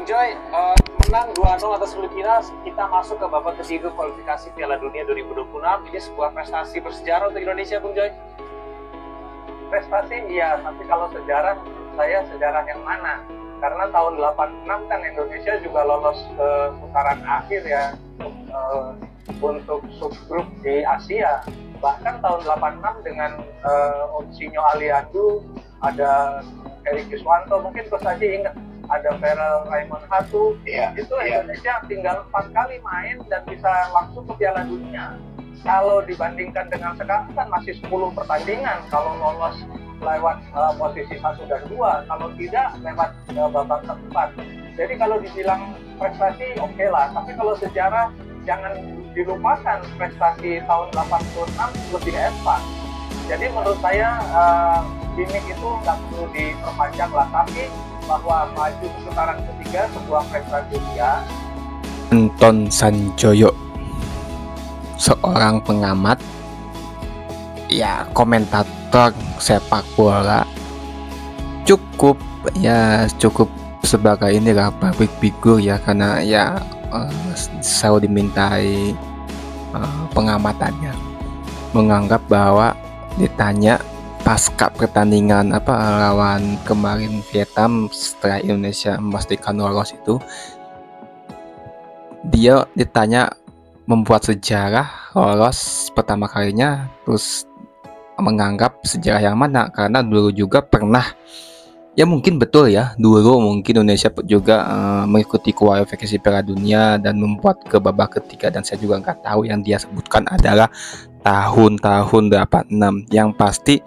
Bung Joy, menang 2-0 atas Filipina, kita masuk ke babak ketiga kualifikasi Piala Dunia 2026. Ini sebuah prestasi bersejarah untuk Indonesia, Bung Joy. Prestasi iya, tapi kalau sejarah, saya sejarah yang mana? Karena tahun 86 kan Indonesia juga lolos ke putaran akhir ya untuk subgrup di Asia. Bahkan tahun 86 dengan Otsinyo Aliandu, ada Erick Kiswanto, mungkin Coach Aji ingat, ada Feral Raymond Hatu, itu Indonesia tinggal 4 kali main dan bisa langsung ke Piala Dunia. Kalau dibandingkan dengan sekarang kan masih 10 pertandingan, kalau lolos lewat posisi 1 dan 2, kalau tidak lewat babak keempat. Jadi kalau dibilang prestasi oke lah, tapi kalau sejarah jangan dilupakan prestasi tahun 86 lebih advance. Jadi menurut saya gimmick itu nggak perlu diperpanjang lah, tapi bahwa maju ke putaran ketiga sebuah prestasi dia. Anton Sanjoyo, seorang pengamat, ya komentator sepak bola, cukup sebagai inilah public figure ya, karena ya selalu dimintai pengamatannya, menganggap bahwa ditanya pasca pertandingan lawan kemarin Vietnam setelah Indonesia memastikan lolos itu, dia ditanya membuat sejarah lolos pertama kalinya, terus menganggap sejarah yang mana, karena dulu juga pernah, ya mungkin betul ya, dulu mungkin Indonesia juga mengikuti kualifikasi Piala Dunia dan membuat ke babak ketiga, dan saya juga nggak tahu yang dia sebutkan adalah tahun-tahun 86. Yang pasti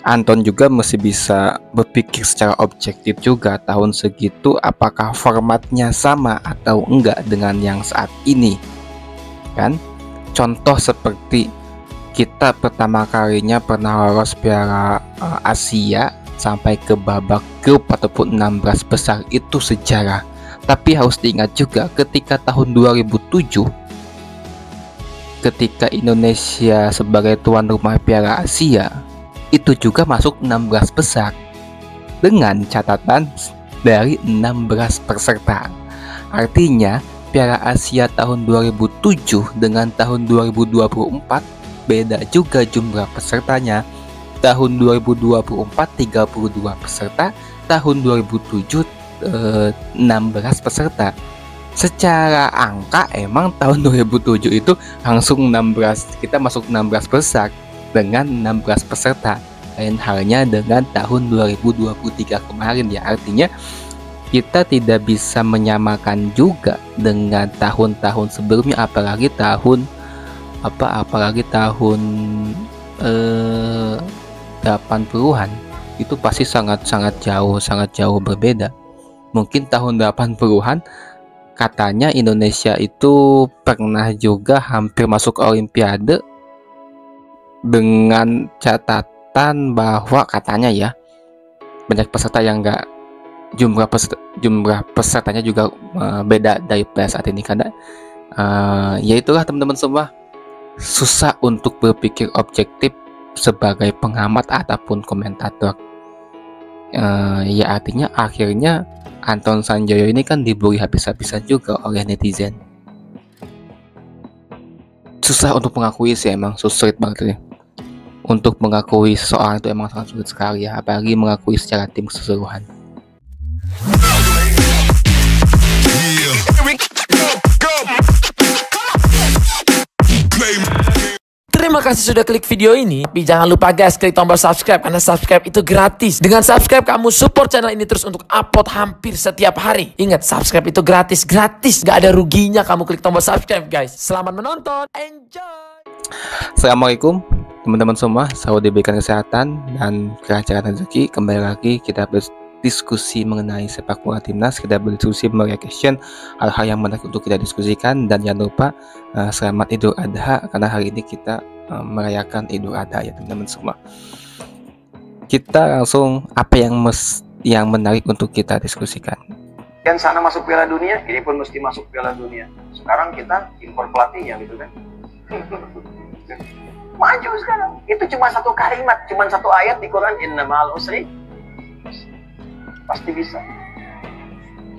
Anton juga masih bisa berpikir secara objektif juga, tahun segitu apakah formatnya sama atau enggak dengan yang saat ini kan. Contoh seperti kita pertama kalinya pernah lolos Piala Asia sampai ke babak grup ataupun 16 besar, itu sejarah. Tapi harus diingat juga ketika tahun 2007, ketika Indonesia sebagai tuan rumah Piala Asia, itu juga masuk 16 besar dengan catatan dari 16 peserta. Artinya Piala Asia tahun 2007 dengan tahun 2024 beda juga jumlah pesertanya. Tahun 2024 32 peserta, tahun 2007 16 peserta. Secara angka emang tahun 2007 itu langsung 16, kita masuk 16 besar dengan 16 peserta. Lain halnya dengan tahun 2023 kemarin ya. Artinya kita tidak bisa menyamakan juga dengan tahun-tahun sebelumnya, apalagi tahun 80-an. Itu pasti sangat jauh berbeda. Mungkin tahun 80-an katanya Indonesia itu pernah juga hampir masuk Olimpiade dengan catatan bahwa katanya ya banyak peserta yang enggak, jumlah pesertanya juga beda dari saat ini, karena ya itulah teman-teman semua, susah untuk berpikir objektif sebagai pengamat ataupun komentator. Ya artinya akhirnya Anton Sanjoyo ini kan dibully habis-habisan juga oleh netizen. Susah untuk mengakui sih, emang sulit banget ya. Untuk mengakui seseorang itu emang sangat sulit sekali ya, apalagi mengakui secara tim keseluruhan. Terima kasih sudah klik video ini. Tapi jangan lupa guys, klik tombol subscribe, karena subscribe itu gratis. Dengan subscribe kamu support channel ini terus untuk upload hampir setiap hari. Ingat, subscribe itu gratis. Gak ada ruginya kamu klik tombol subscribe guys. Selamat menonton, enjoy. Assalamualaikum teman-teman semua, selalu diberikan kesehatan dan kelancaran rezeki. Kembali lagi kita berdiskusi mengenai sepak bola timnas. Kita berdiskusi mereaction hal-hal yang menarik untuk kita diskusikan. Dan jangan lupa selamat Idul Adha, karena hari ini kita merayakan Idul Adha ya teman-teman semua. Kita langsung apa yang menarik untuk kita diskusikan. Kan sana masuk Piala Dunia, ini pun mesti masuk Piala Dunia. Sekarang kita impor pelatihnya gitu kan. Maju sekarang. Itu cuma satu kalimat, cuma satu ayat di Quran, inna ma'al usri pasti bisa.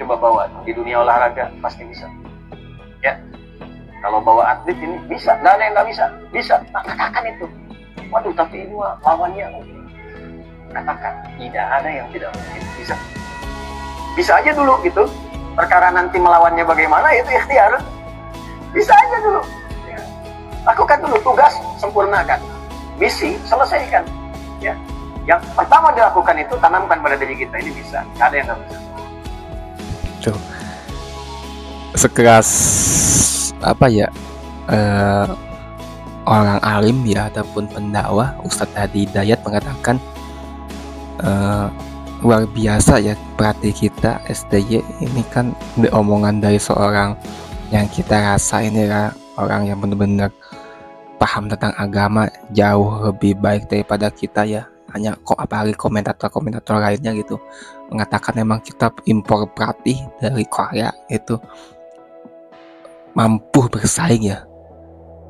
Coba bawa di dunia olahraga pasti bisa. Ya, kalau bawa atlet ini bisa, nggak ada yang nggak bisa. Bisa, nah, katakan itu. Waduh, tapi ini lawannya, katakan tidak ada yang tidak mungkin. Bisa aja dulu gitu. Perkara nanti melawannya bagaimana itu ikhtiar. Bisa aja dulu. Ya. Lakukan dulu tugas, sempurnakan. Misi, selesaikan. Ya. Yang pertama dilakukan itu tanamkan pada diri kita, ini bisa. Nggak ada yang nggak bisa. Tuh. Sekeras apa ya, orang alim ya ataupun pendakwah, Ustadz Hadi Hidayat mengatakan luar biasa ya berarti kita STY ini kan omongan dari seorang yang kita rasa ini orang yang benar-benar paham tentang agama jauh lebih baik daripada kita ya. Hanya kok apalagi komentator lainnya gitu mengatakan memang kita impor pelatih dari Korea itu mampu bersaing ya.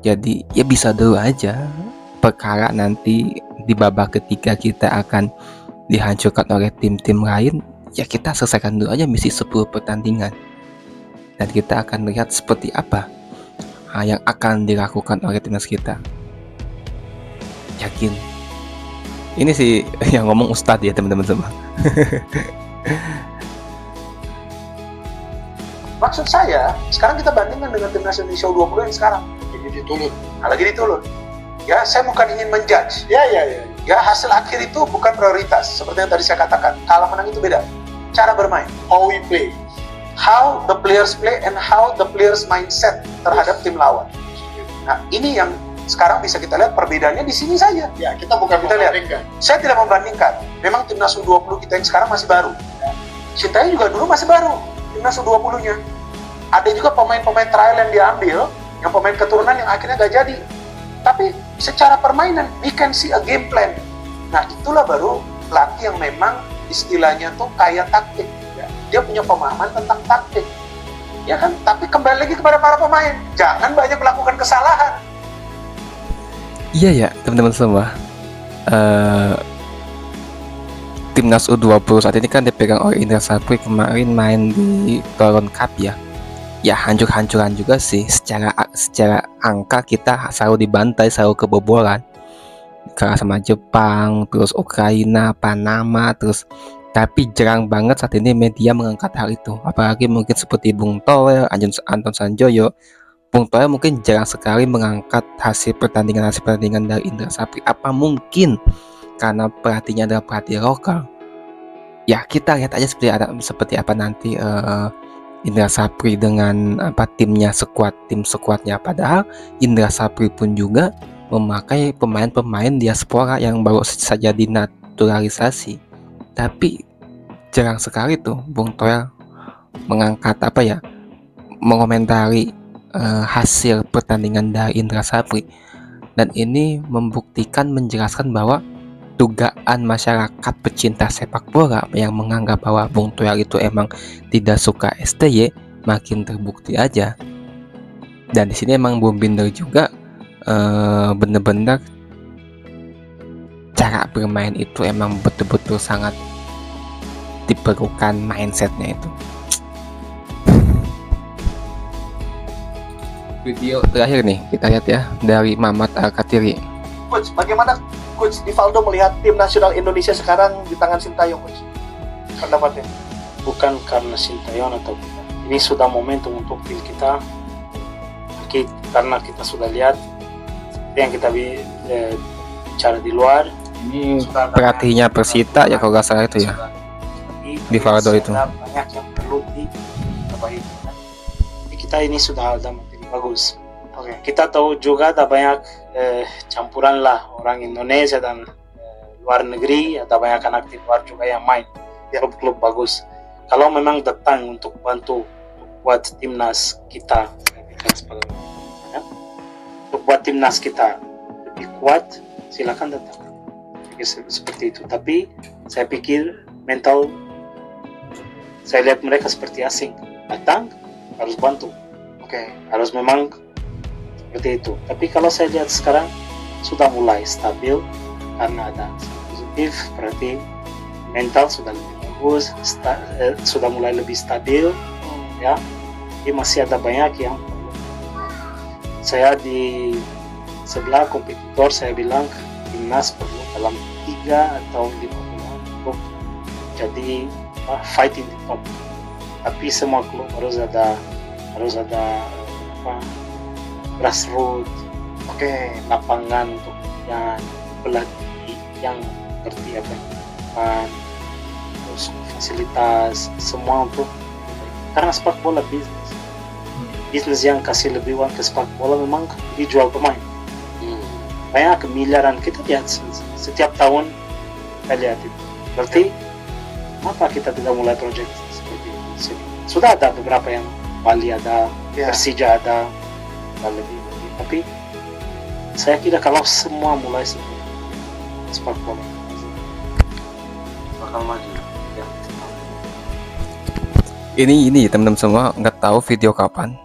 Jadi ya bisa dulu aja, perkara nanti di babak ketiga kita akan dihancurkan oleh tim-tim lain, ya kita selesaikan dulu aja misi 10 pertandingan dan kita akan lihat seperti apa yang akan dilakukan oleh timnas kita. Yakin ini sih yang ngomong Ustadz ya teman-teman semua. Maksud saya, sekarang kita bandingkan dengan timnas Indonesia U20 yang sekarang lagi diturun. Ya, saya bukan ingin menjudge. Ya, hasil akhir itu bukan prioritas. Seperti yang tadi saya katakan, kalah menang itu beda. Cara bermain, how we play, how the players play, and how the players mindset terhadap tim lawan. Nah, ini yang sekarang bisa kita lihat perbedaannya di sini saja. Ya, kita bukan membandingkan. Saya tidak membandingkan. Memang timnas U20 kita yang sekarang masih baru. Sintayong juga dulu masih baru. Timnas U20-nya. Ada juga pemain-pemain trial yang diambil, yang pemain keturunan yang akhirnya gak jadi. Tapi secara permainan, we can see a game plan. Nah, itulah baru pelatih yang memang istilahnya tuh kaya taktik. Dia punya pemahaman tentang taktik. Ya kan? Tapi kembali lagi kepada para pemain. Jangan banyak melakukan kesalahan. Iya ya teman-teman semua. Timnas U20 saat ini kan dipegang oleh Indra Sapri, kemarin main di Toron Cup ya. Ya hancur-hancuran juga sih, secara angka kita selalu dibantai, selalu kebobolan. Kalah sama Jepang, terus Ukraina, Panama, terus tapi jarang banget saat ini media mengangkat hal itu. Apalagi mungkin seperti Bung Toel, Anton Sanjoyo. Bung Toel mungkin jarang sekali mengangkat hasil pertandingan dari Indra Sapri. Apa mungkin karena pelatihnya adalah pelatih lokal? Ya kita lihat aja seperti apa nanti Indra Sapri dengan timnya tim sekuatnya. Padahal Indra Sapri pun juga memakai pemain-pemain diaspora yang baru saja dinaturalisasi. Tapi jarang sekali tuh Bung Toel mengangkat mengomentari hasil pertandingan dari Indra Sapri. Dan ini membuktikan, menjelaskan bahwa dugaan masyarakat pecinta sepak bola yang menganggap bahwa Bung Toel itu emang tidak suka STY makin terbukti aja. Dan di sini emang Bung Binder juga bener-bener cara bermain itu emang betul-betul sangat diperlukan mindsetnya itu. Video terakhir nih kita lihat ya dari Mamat Al-Katiri. Coach, bagaimana Coach Divaldo melihat tim nasional Indonesia sekarang di tangan Sintayong, Coach? Pendapatnya? Bukan karena Sintayong atau bukan. Ini sudah momentum untuk tim kita. Karena kita sudah lihat seperti yang kita bicara di luar. Ini pelatihnya Persita ya kalau nggak salah itu ya. Divaldo itu. Banyak yang perlu diperbaiki. Kita ini sudah ada materi bagus. Oke, kita tahu juga ada banyak campuran lah orang Indonesia dan luar negeri, ada banyak anak di luar juga yang main di klub-klub bagus. Kalau memang datang untuk bantu buat timnas kita, untuk buat timnas kita lebih kuat, silakan datang. Seperti itu. Tapi saya pikir mental, saya lihat mereka seperti asing, datang harus bantu. Oke, harus memang seperti itu. Tapi kalau saya lihat sekarang sudah mulai stabil karena ada positif, berarti mental sudah lebih bagus, sudah mulai lebih stabil, ya. Tapi masih ada banyak yang perlu. Saya di sebelah kompetitor saya bilang timnas perlu dalam 3 atau 5 bulan untuk jadi fight in the top. Tapi semua klub harus ada grassroots, lapangan untuk yang pelatih yang ngerti apa yang terus fasilitas semua untuk, karena sepak bola bisnis yang kasih lebih uang ke sepak bola memang dijual pemain. Banyak miliaran kita lihat setiap tahun, kita lihat itu. Berarti maka kita tidak mulai proyek seperti itu. Sudah ada beberapa yang Bali ada, Persija ada, lebih. Tapi saya kira kalau semua mulai seperti sepak bola bakal maju. Ya. Ini teman-teman semua nggak tahu video kapan,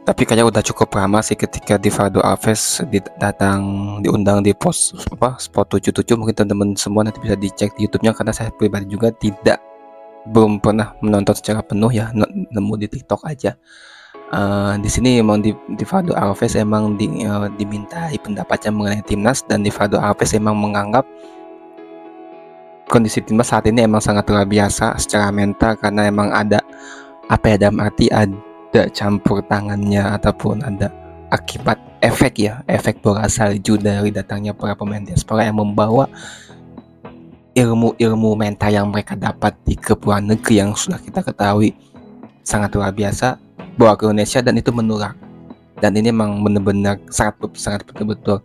tapi kayaknya udah cukup lama sih ketika Rivaldo Alves diundang di Sport 77. Mungkin teman-teman semua nanti bisa dicek di YouTube-nya, karena saya pribadi juga belum pernah menonton secara penuh ya, nemu di TikTok aja. Di sini emang Rivaldo Alves emang dimintai pendapatnya mengenai timnas, dan Rivaldo Alves emang menganggap kondisi timnas saat ini emang sangat luar biasa secara mental, karena emang ada dalam arti ada campur tangannya ataupun ada akibat efek bola salju dari datangnya para pemain diaspora yang membawa ilmu mental yang mereka dapat di klub luar negeri yang sudah kita ketahui sangat luar biasa bawa ke Indonesia, dan itu menular. Dan ini memang benar-benar sangat betul-betul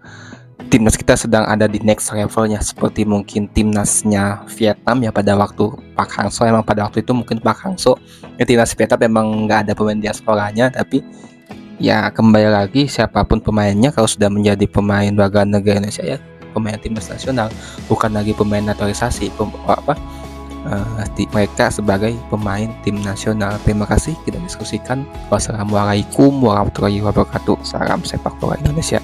timnas kita sedang ada di next levelnya, seperti mungkin timnasnya Vietnam ya pada waktu Park Hang-seo. Emang pada waktu itu mungkin Park Hang-seo timnas Vietnam emang nggak ada pemain diasporanya, tapi ya kembali lagi siapapun pemainnya kalau sudah menjadi pemain warga negara Indonesia ya pemain timnas nasional, bukan lagi pemain naturalisasi, mereka sebagai pemain tim nasional. Terima kasih kita diskusikan. Wassalamualaikum warahmatullahi wabarakatuh. Salam sepak bola Indonesia.